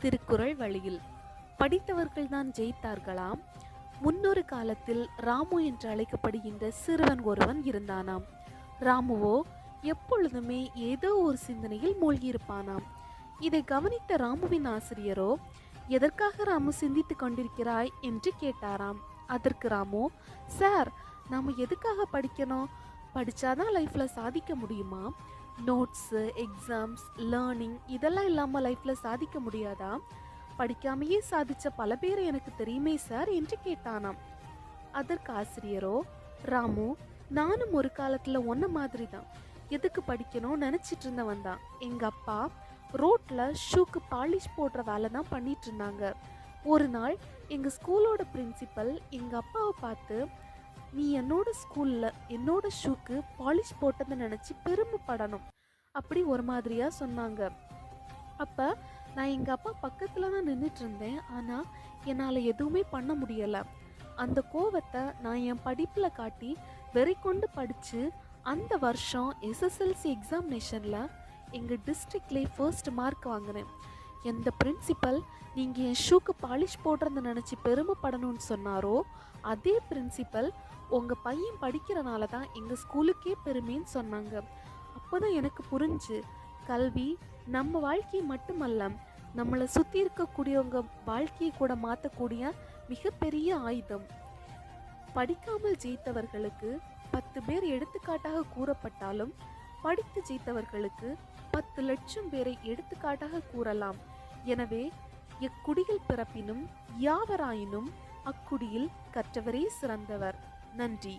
திருக்குறள் வழியில் படித்தவர்கள்தான் ஜெயித்தார்களாம். முன்னொரு காலத்தில் ராமு என்று அழைக்கப்படுகின்ற சிறுவன் ஒருவன் இருந்தானாம். ராமுவோ எப்பொழுதுமே ஏதோ ஒரு சிந்தனையில் மூழ்கியிருப்பானாம். இதை கவனித்த ராமுவின் ஆசிரியரோ, எதற்காக ராமு சிந்தித்துக் கொண்டிருக்கிறாய் என்று கேட்டாராம். அதற்கு ராமு, சார், நாம எதுக்காக படிக்கணும்? படிச்சாதான் லைஃப்ல சாதிக்க முடியுமா? நோட்ஸு, எக்ஸாம்ஸ், லேர்னிங் இதெல்லாம் இல்லாமல் லைஃப்பில் சாதிக்க முடியாதா? படிக்காமையே சாதித்த பல பேர் எனக்கு தெரியுமே சார் என்று கேட்டானாம். அதற்கு ஆசிரியரோ, ராமு, நானும் ஒரு காலத்தில் ஒன்ன மாதிரி தான் எதுக்கு படிக்கணும்னு நினச்சிட்டு இருந்தவன் தான். எங்கள் அப்பா ரோட்டில் ஷூக்கு பாலிஷ் போடுற வேலை தான் பண்ணிட்டு இருந்தாங்க. ஒரு நாள் எங்கள் ஸ்கூலோட பிரின்சிபல் எங்கள் அப்பாவை பார்த்து, நீ என்னோட ஸ்கூலில் என்னோட ஷூக்கு பாலிஷ் போட்டதை நினச்சி பெருமைப்படணும் அப்படி ஒரு மாதிரியாக சொன்னாங்க. அப்போ நான் எங்கள் அப்பா பக்கத்தில் தான் நின்றுட்டு இருந்தேன். ஆனால் என்னால் எதுவுமே பண்ண முடியலை. அந்த கோவத்தை நான் என் படிப்பில் காட்டி வெறி கொண்டு படித்து அந்த வருஷம் எஸ்எஸ்எல்சி எக்ஸாமினேஷனில் எங்கள் டிஸ்ட்ரிக்ட்லேயே ஃபர்ஸ்ட் மார்க் வாங்கினேன். எந்த பிரின்சிபல் நீங்கள் என் ஷூக்கு பாலிஷ் போடுறத நினச்சி பெருமைப்படணும்னு சொன்னாரோ, அதே பிரின்சிபல் உங்கள் பையன் படிக்கிறனால தான் எங்கள் ஸ்கூலுக்கே பெருமைன்னு சொன்னாங்க. அப்போ தான் எனக்கு புரிஞ்சு, கல்வி நம்ம வாழ்க்கையை மட்டுமல்ல, நம்மளை சுற்றி இருக்கக்கூடியவங்க வாழ்க்கையை கூட மாற்றக்கூடிய மிகப்பெரிய ஆயுதம். படிக்காமல் ஜெயித்தவர்களுக்கு 10 பேர் எடுத்துக்காட்டாக கூறப்பட்டாலும், படித்து ஜெயித்தவர்களுக்கு 10 லட்சம் பேரை எடுத்துக்காட்டாக கூறலாம். எனவே எக்குடியில் பிறப்பினும் யாவராயினும் அக்குடியில் கற்றவரே சிறந்தவர். நன்றி.